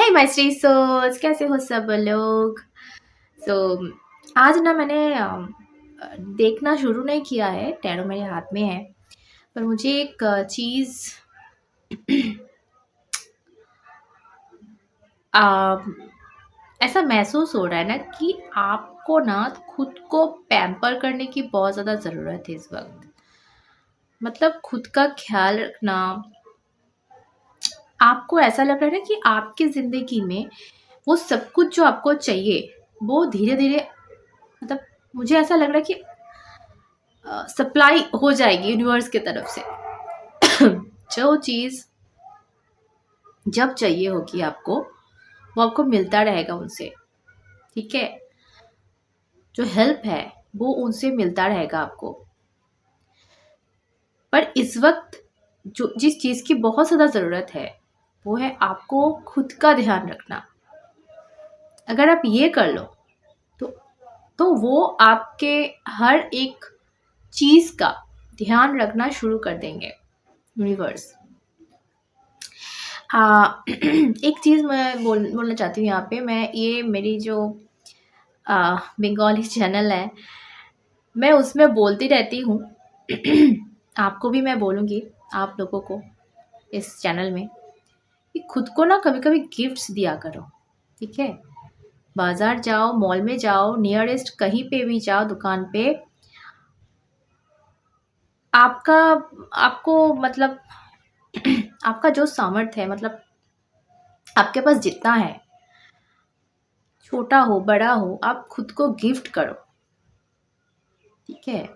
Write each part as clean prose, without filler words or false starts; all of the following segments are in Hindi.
हाय माय स्ट्री सोल्स, कैसे हो सब लोग। सो आज ना मैंने देखना शुरू नहीं किया है, टैरो मेरे हाथ में है, पर मुझे एक चीज़ ऐसा महसूस हो रहा है ना कि आपको ना खुद को पैम्पर करने की बहुत ज़्यादा ज़रूरत है इस वक्त। मतलब खुद का ख्याल रखना। आपको ऐसा लग रहा है ना कि आपकी ज़िंदगी में वो सब कुछ जो आपको चाहिए वो धीरे धीरे, मतलब मुझे ऐसा लग रहा है कि सप्लाई हो जाएगी यूनिवर्स की तरफ से। जो चीज़ जब चाहिए होगी आपको, वो आपको मिलता रहेगा उनसे। ठीक है, जो हेल्प है वो उनसे मिलता रहेगा आपको। पर इस वक्त जो जिस चीज़ की बहुत ज़्यादा ज़रूरत है वो है आपको खुद का ध्यान रखना। अगर आप ये कर लो तो वो आपके हर एक चीज़ का ध्यान रखना शुरू कर देंगे यूनिवर्स। एक चीज़ मैं बोलना चाहती हूँ यहाँ पे। मैं ये मेरी जो बंगाली चैनल है, मैं उसमें बोलती रहती हूँ। आपको भी मैं बोलूँगी, आप लोगों को इस चैनल में, कि खुद को ना कभी कभी गिफ्ट्स दिया करो। ठीक है, बाज़ार जाओ, मॉल में जाओ, नियरेस्ट कहीं पे भी जाओ, दुकान पे, आपका आपको मतलब आपका जो सामर्थ्य है, मतलब आपके पास जितना है, छोटा हो बड़ा हो, आप खुद को गिफ्ट करो। ठीक है,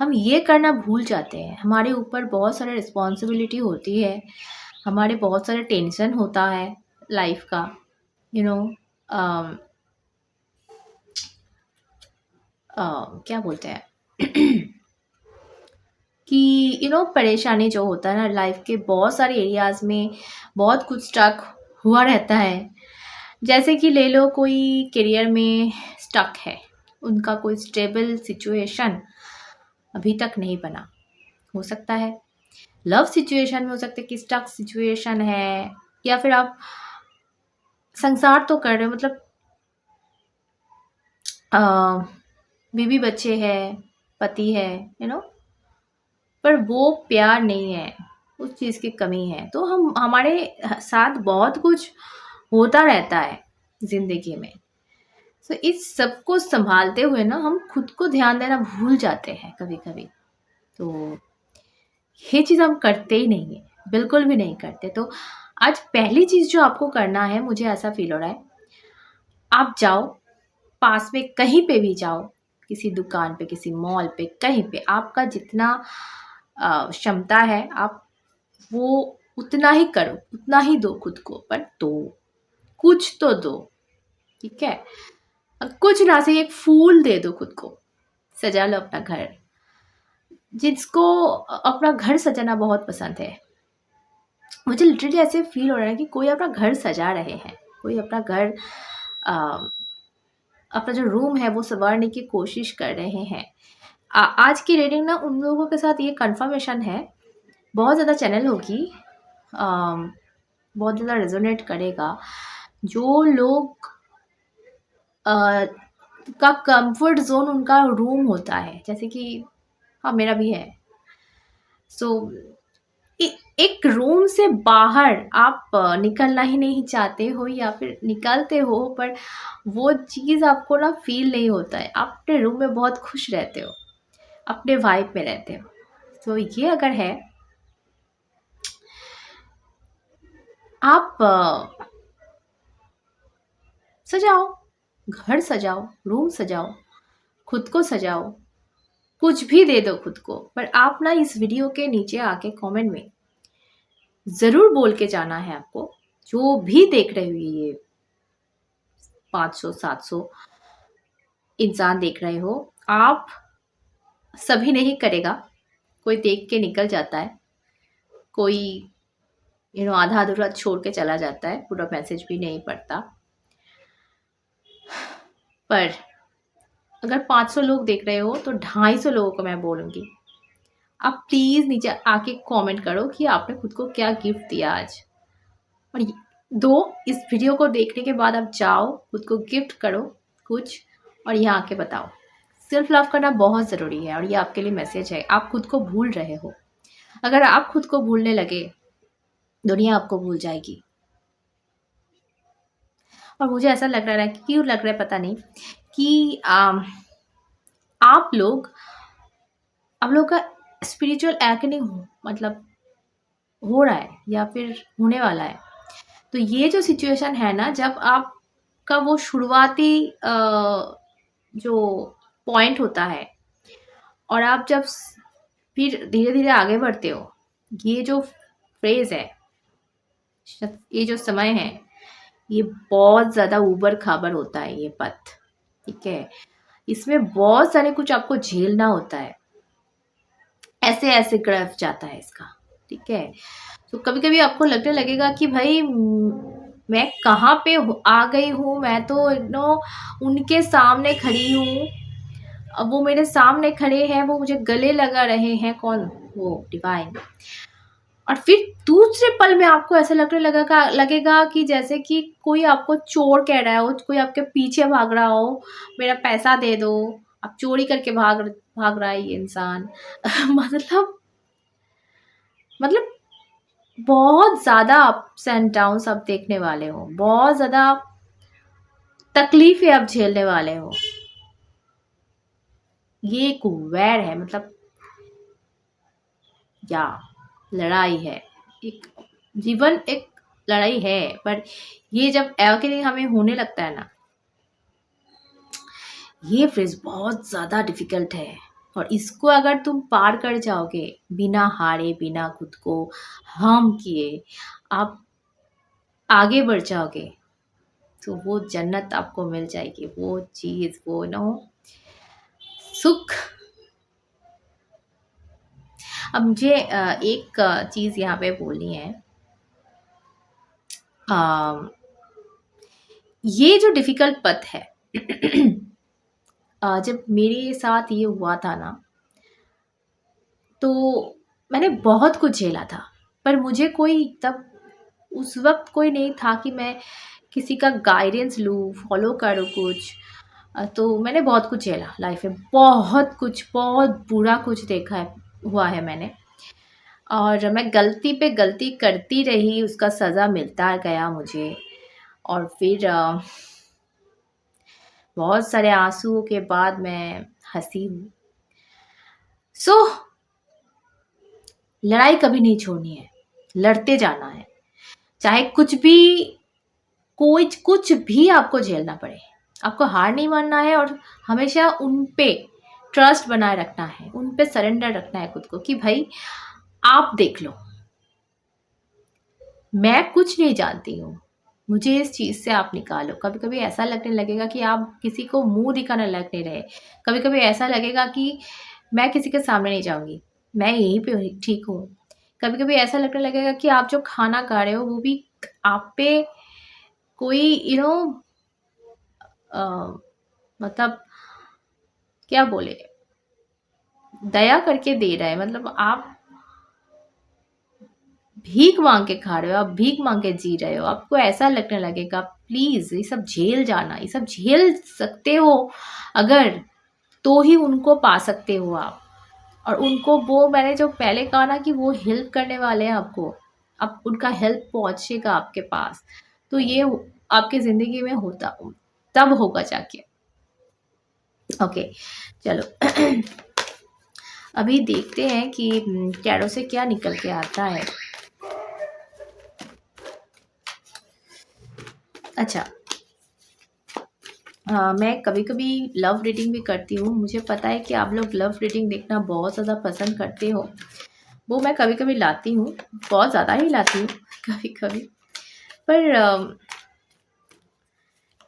हम ये करना भूल जाते हैं। हमारे ऊपर बहुत सारे रिस्पॉन्सिबिलिटी होती है, हमारे बहुत सारे टेंशन होता है लाइफ का, यू नो क्या बोलते हैं कि परेशानी जो होता है ना लाइफ के बहुत सारे एरियाज में, बहुत कुछ स्टक हुआ रहता है। जैसे कि ले लो, कोई करियर में स्टक है, उनका कोई स्टेबल सिचुएशन अभी तक नहीं बना। हो सकता है लव सिचुएशन में, हो सकता है कि स्टक सिचुएशन है, या फिर आप संसार तो कर रहे हो, मतलब बीवी बच्चे है, पति है, पर वो प्यार नहीं है, उस चीज़ की कमी है। तो हमारे साथ बहुत कुछ होता रहता है ज़िंदगी में। तो इस सब को संभालते हुए ना हम खुद को ध्यान देना भूल जाते हैं कभी कभी। तो ये चीज़ हम करते ही नहीं है, बिल्कुल भी नहीं करते। तो आज पहली चीज़ जो आपको करना है, मुझे ऐसा फील हो रहा है, आप जाओ, पास में कहीं पे भी जाओ, किसी दुकान पे, किसी मॉल पे, कहीं पे आपका जितना क्षमता है, आप वो उतना ही करो, उतना ही दो खुद को, पर दो, कुछ तो दो। ठीक है, कुछ ना से एक फूल दे दो खुद को, सजा लो अपना घर। जिसको अपना घर सजाना बहुत पसंद है, मुझे लिटरली ऐसे फील हो रहा है कि कोई अपना घर सजा रहे हैं, कोई अपना घर, अपना जो रूम है वो संवारने की कोशिश कर रहे हैं। आज की रीडिंग ना उन लोगों के साथ ये कंफर्मेशन है, बहुत ज़्यादा चैनल होगी, बहुत ज़्यादा रेजोनेट करेगा। जो लोग का कंफर्ट जोन उनका रूम होता है, जैसे कि हाँ मेरा भी है। सो एक रूम से बाहर आप निकलना ही नहीं चाहते हो, या फिर निकलते हो पर वो चीज़ आपको ना फील नहीं होता है। आप अपने रूम में बहुत खुश रहते हो, अपने वाइब में रहते हो। तो ये अगर है, आप सजाओ, घर सजाओ, रूम सजाओ, खुद को सजाओ, कुछ भी दे दो खुद को। पर आप ना इस वीडियो के नीचे आके कमेंट में ज़रूर बोल के जाना है आपको, जो भी देख रहे हुए ये 500-700 इंसान देख रहे हो, आप सभी नहीं करेगा, कोई देख के निकल जाता है, कोई आधा अधूरा छोड़ के चला जाता है, पूरा मैसेज भी नहीं पढ़ता। पर अगर 500 लोग देख रहे हो तो 250 लोगों को मैं बोलूँगी, आप प्लीज़ नीचे आके कमेंट करो कि आपने खुद को क्या गिफ्ट दिया आज। और इस वीडियो को देखने के बाद आप जाओ, खुद को गिफ्ट करो कुछ और यहाँ आके बताओ। सेल्फ लव करना बहुत ज़रूरी है और ये आपके लिए मैसेज है। आप खुद को भूल रहे हो। अगर आप खुद को भूलने लगे, दुनिया आपको भूल जाएगी। और मुझे ऐसा लग रहा है, क्यों लग रहा है पता नहीं, कि आप लोग का स्पिरिचुअल एवोकनिंग मतलब हो रहा है या फिर होने वाला है। तो ये जो सिचुएशन है ना, जब आपका वो शुरुआती जो पॉइंट होता है और आप जब फिर धीरे धीरे आगे बढ़ते हो, ये जो फेज है, ये जो समय है, ये बहुत ज़्यादा ऊबड़ खाबड़ होता है ये पथ। ठीक है, इसमें बहुत सारे कुछ आपको झेलना होता है, ऐसे ऐसे ग्राफ जाता है इसका। ठीक है, तो कभी कभी आपको लगने लगेगा कि भाई मैं कहाँ पे आ गई हूँ, मैं तो उनके सामने खड़ी हूँ, अब वो मेरे सामने खड़े हैं, वो मुझे गले लगा रहे हैं, कौन? वो डिवाइन। और फिर दूसरे पल में आपको ऐसा लगेगा कि जैसे कि कोई आपको चोर कह रहा हो, कोई आपके पीछे भाग रहा हो, मेरा पैसा दे दो। आप चोरी करके भाग रहा है ये इंसान। मतलब बहुत ज़्यादा अप्स एंड डाउन्स आप देखने वाले हो, बहुत ज़्यादा तकलीफें आप झेलने वाले हो। ये एक वैर है, मतलब या लड़ाई है, एक जीवन एक लड़ाई है। पर ये जब एवोकनिंग हमें होने लगता है ना, ये फेज बहुत ज़्यादा डिफिकल्ट है। और इसको अगर तुम पार कर जाओगे बिना हारे, बिना खुद को हार्म किए, आप आगे बढ़ जाओगे, तो वो जन्नत आपको मिल जाएगी, वो चीज़, वो सुख। अब मुझे एक चीज़ यहाँ पे बोलनी है। ये जो डिफ़िकल्ट पथ है, जब मेरे साथ ये हुआ था ना, तो मैंने बहुत कुछ झेला था, पर मुझे कोई तब उस वक़्त कोई नहीं था कि मैं किसी का गाइडेंस लूँ, फ़ॉलो करूँ कुछ। तो मैंने बहुत कुछ झेला लाइफ़ में, बहुत कुछ, बहुत बुरा कुछ देखा हुआ है मैंने। और मैं गलती पे गलती करती रही, उसका सज़ा मिलता गया मुझे। और फिर बहुत सारे आंसुओं के बाद मैं हँसी हूँ। सो लड़ाई कभी नहीं छोड़नी है, लड़ते जाना है, चाहे कुछ भी आपको झेलना पड़े। आपको हार नहीं मानना है और हमेशा उन पे ट्रस्ट बनाए रखना है, उन पे सरेंडर रखना है खुद को, कि भाई आप देख लो, मैं कुछ नहीं जानती हूँ, मुझे इस चीज़ से आप निकालो। कभी कभी ऐसा लगने लगेगा कि आप किसी को मुंह दिखाने लग नहीं रहे। कभी कभी ऐसा लगेगा कि मैं किसी के सामने नहीं जाऊँगी, मैं यहीं पे ठीक हूँ। कभी कभी ऐसा लगने लगेगा कि आप जो खाना खा रहे हो वो भी आप पे कोई मतलब क्या बोले, दया करके दे रहा है। मतलब आप भीख मांग के खा रहे हो, आप भीख मांग के जी रहे हो। आपको ऐसा लगने लगेगा, प्लीज़ ये सब झेल जाना, ये सब झेल सकते हो अगर, तो ही उनको पा सकते हो आप। और उनको, वो मैंने जो पहले कहा ना कि वो हेल्प करने वाले हैं आपको, अब उनका हेल्प पहुंचेगा आपके पास। तो ये आपके ज़िंदगी में होता तब होगा जाके। ओके, चलो अभी देखते हैं कि टैरो से क्या निकल के आता है। अच्छा, मैं कभी कभी लव रीडिंग भी करती हूँ। मुझे पता है कि आप लोग लव रीडिंग देखना बहुत ज़्यादा पसंद करते हो, वो मैं कभी कभी लाती हूँ, बहुत ज़्यादा ही लाती हूँ कभी कभी। पर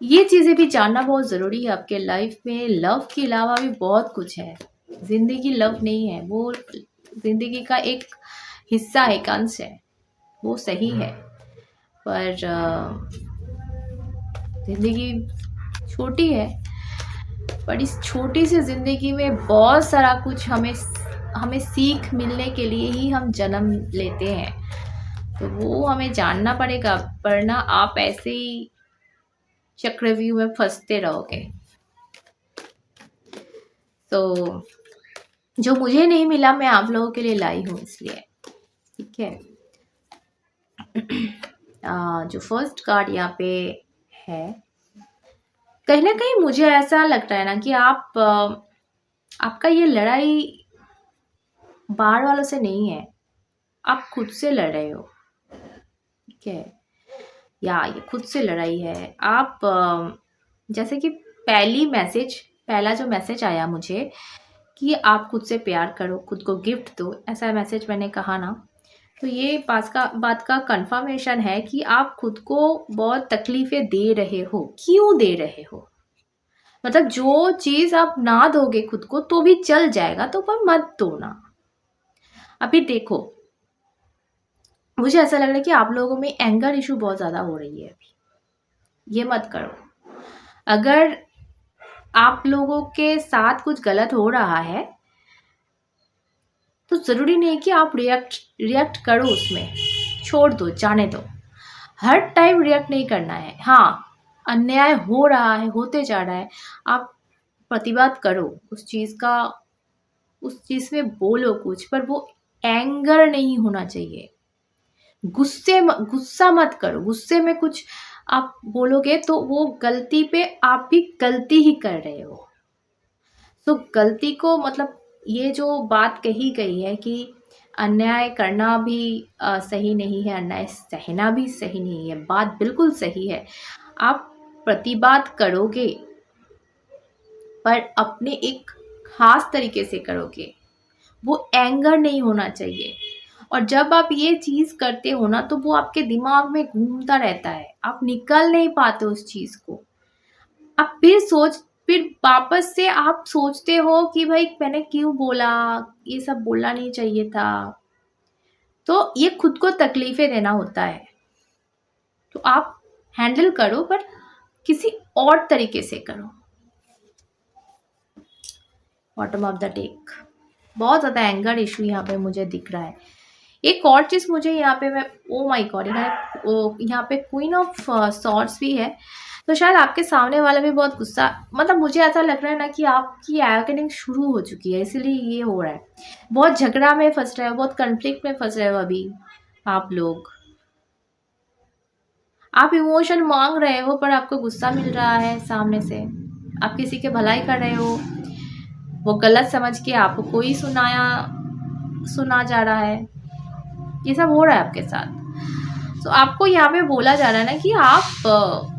ये चीज़ें भी जानना बहुत ज़रूरी है आपके लाइफ में। लव के अलावा भी बहुत कुछ है, ज़िंदगी लव नहीं है, वो ज़िंदगी का एक हिस्सा है, एक अंश है, वो सही है। पर ज़िंदगी छोटी है, पर इस छोटी सी ज़िंदगी में बहुत सारा कुछ हमें सीख मिलने के लिए ही हम जन्म लेते हैं। तो वो हमें जानना पड़ेगा, वरना आप ऐसे ही चक्रव्यूह में फंसते रहोगे। तो जो मुझे नहीं मिला मैं आप लोगों के लिए लाई हूँ, इसलिए ठीक है। जो फर्स्ट कार्ड यहाँ पे है, कहीं ना कहीं मुझे ऐसा लगता है ना कि आपका ये लड़ाई बाहर वालों से नहीं है, आप खुद से लड़ रहे हो, ठीक है। या ये खुद से लड़ाई है। आप जैसे कि पहला जो मैसेज आया मुझे कि आप खुद से प्यार करो, खुद को गिफ्ट दो, ऐसा मैसेज मैंने कहा ना, तो ये बात का कंफर्मेशन है कि आप खुद को बहुत तकलीफें दे रहे हो। क्यों दे रहे हो? मतलब जो चीज आप ना दोगे खुद को तो भी चल जाएगा, तो पर मत दो ना। अभी देखो, मुझे ऐसा लग रहा है कि आप लोगों में एंगर इशू बहुत ज्यादा हो रही है अभी। ये मत करो। अगर आप लोगों के साथ कुछ गलत हो रहा है तो जरूरी नहीं कि आप रिएक्ट करो उसमें, छोड़ दो, जाने दो। हर टाइम रिएक्ट नहीं करना है। हाँ, अन्याय हो रहा है, होते जा रहा है, आप प्रतिवाद करो उस चीज में बोलो कुछ, पर वो एंगर नहीं होना चाहिए। गुस्सा मत करो। गुस्से में कुछ आप बोलोगे तो वो गलती पे आप भी गलती ही कर रहे हो। तो गलती को, मतलब ये जो बात कही गई है कि अन्याय करना भी सही नहीं है, अन्याय सहना भी सही नहीं है, बात बिल्कुल सही है। आप प्रतिवाद करोगे पर अपने एक खास तरीके से करोगे, वो एंगर नहीं होना चाहिए। और जब आप ये चीज करते हो ना तो वो आपके दिमाग में घूमता रहता है, आप निकल नहीं पाते उस चीज को। आप फिर वापस से आप सोचते हो कि भाई मैंने क्यों बोला, ये सब बोलना नहीं चाहिए था। तो ये खुद को तकलीफें देना होता है। तो आप हैंडल करो, पर किसी और तरीके से करो। बॉटम ऑफ द डेक, बहुत ज्यादा एंगर इशू यहाँ पे मुझे दिख रहा है। एक और चीज मुझे यहाँ पे, मैं ओ माय गॉड, यहाँ पे क्वीन ऑफ सॉर्ड्स भी है। तो शायद आपके सामने वाला भी बहुत गुस्सा, मतलब मुझे ऐसा लग रहा है ना कि आपकी एवोकेनिंग शुरू हो चुकी है, इसलिए ये हो रहा है। बहुत झगड़ा में फंस रहे हो, बहुत कन्फ्लिक्ट में फंस रहे हो अभी आप लोग। आप इमोशन मांग रहे हो पर आपको गुस्सा मिल रहा है सामने से। आप किसी के भलाई कर रहे हो, वो गलत समझ के आपको ही सुना जा रहा है। ये सब हो रहा है आपके साथ। तो आपको यहाँ पे बोला जा रहा है ना कि आप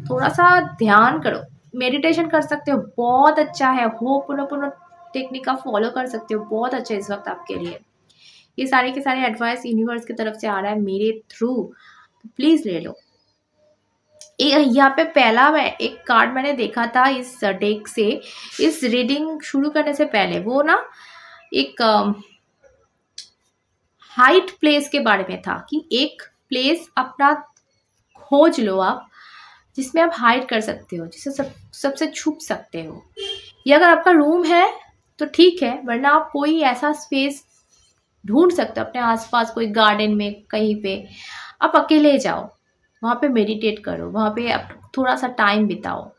थोड़ा सा ध्यान करो, मेडिटेशन कर सकते हो, बहुत अच्छा है। होपोनोपोनो टेक्निक आप फॉलो कर सकते हो, बहुत अच्छा है इस वक्त आपके लिए। ये सारे के सारे एडवाइस यूनिवर्स की तरफ से आ रहा है मेरे थ्रू, तो प्लीज ले लो। यहाँ पे पहला एक कार्ड मैंने देखा था इस डेक से, इस रीडिंग शुरू करने से पहले, वो ना एक हाइट प्लेस के बारे में था कि एक प्लेस अपना खोज लो आप, जिसमें आप हाइड कर सकते हो, जिससे सबसे छुप सकते हो। ये अगर आपका रूम है तो ठीक है, वरना आप कोई ऐसा स्पेस ढूंढ सकते हो अपने आसपास, कोई गार्डन में कहीं पे आप अकेले जाओ, वहां पे मेडिटेट करो, वहां पे आप थोड़ा सा टाइम बिताओ।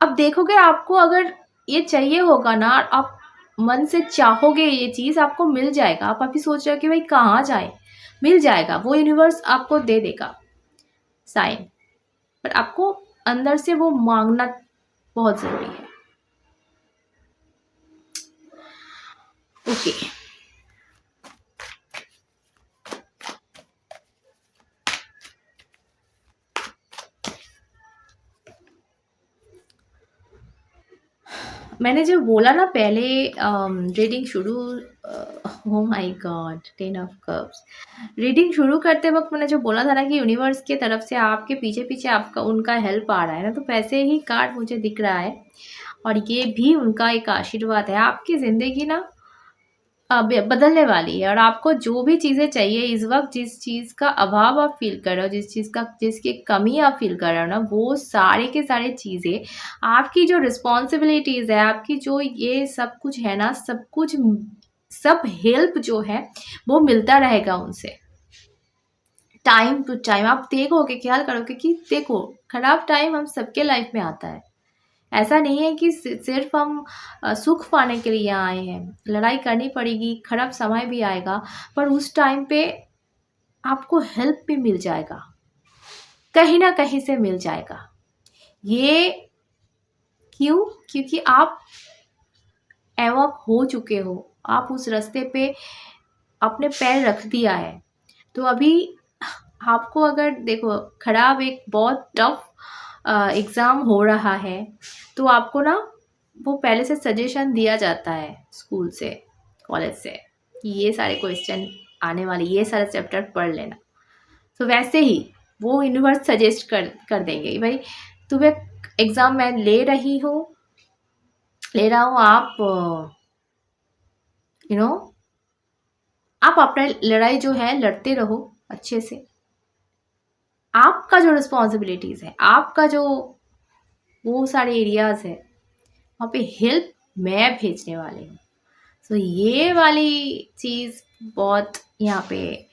अब देखोगे आपको अगर ये चाहिए होगा ना, आप मन से चाहोगे ये चीज आपको मिल जाएगा। आप अभी सोच रहे हो कि भाई कहाँ जाए, मिल जाएगा, वो यूनिवर्स आपको दे देगा साइन। पर आपको अंदर से वो मांगना बहुत जरूरी है। ओके, मैंने जब बोला ना पहले रीडिंग शुरू, oh my God, 10 of cups, reading शुरू करते वक्त मैंने जो बोला था ना कि यूनिवर्स की तरफ से आपके पीछे पीछे आपका उनका हेल्प आ रहा है ना, तो वैसे ही कार्ड मुझे दिख रहा है। और ये भी उनका एक आशीर्वाद है। आपकी ज़िंदगी ना अब बदलने वाली है, और आपको जो भी चीज़ें चाहिए इस वक्त, जिस चीज़ का अभाव आप फील कर रहे हो, जिसकी कमी आप फील कर रहे हो ना, वो सारे के सारे चीज़ें, आपकी जो रिस्पॉन्सिबिलिटीज़ है, आपकी जो ये सब कुछ है ना, सब कुछ सब हेल्प जो है वो मिलता रहेगा उनसे टाइम टू टाइम। आप देखोगे, ख्याल करोगे कि देखो खराब टाइम हम सबके लाइफ में आता है। ऐसा नहीं है कि सिर्फ हम सुख पाने के लिए यहाँ आए हैं। लड़ाई करनी पड़ेगी, खराब समय भी आएगा, पर उस टाइम पे आपको हेल्प भी मिल जाएगा, कहीं ना कहीं से मिल जाएगा। ये क्यों? क्योंकि आप एवॉक हो चुके हो, आप उस रास्ते पे अपने पैर रख दिया है। तो अभी आपको अगर देखो खराब एक बहुत टफ एग्ज़ाम हो रहा है, तो आपको ना वो पहले से सजेशन दिया जाता है स्कूल से, कॉलेज से, कि ये सारे क्वेश्चन आने वाले, ये सारे चैप्टर पढ़ लेना। तो वैसे ही वो यूनिवर्स सजेस्ट कर देंगे भाई तुम्हें एग्ज़ाम मैं ले रहा हूँ, आप यू नो आप अपना लड़ाई जो है लड़ते रहो अच्छे से। आपका जो रिस्पॉन्सिबिलिटीज़ है, आपका जो वो सारे एरियाज़ है, वहाँ पे हेल्प मैं भेजने वाली हूँ। तो ये वाली चीज़ बहुत यहाँ पे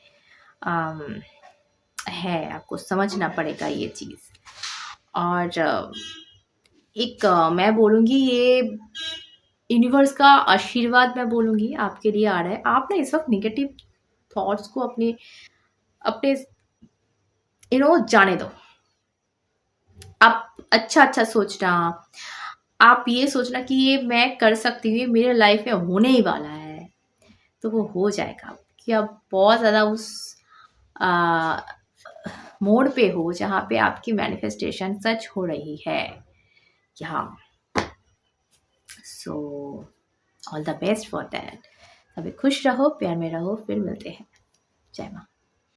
आम, है, आपको समझना पड़ेगा ये चीज़। और एक मैं बोलूँगी ये यूनिवर्स का आशीर्वाद मैं बोलूँगी आपके लिए आ रहा है। आप ना इस वक्त नेगेटिव थॉट्स को अपने अपने जाने दो। आप अच्छा सोचना, आप ये सोचना कि ये मैं कर सकती हूँ, ये मेरे लाइफ में होने ही वाला है, तो वो हो जाएगा। कि आप बहुत ज़्यादा उस मोड पे हो जहाँ पे आपकी मैनिफेस्टेशन सच हो रही है। यहाँ so all the best for that. सभी खुश रहो, प्यार में रहो, फिर मिलते हैं। जय माँ।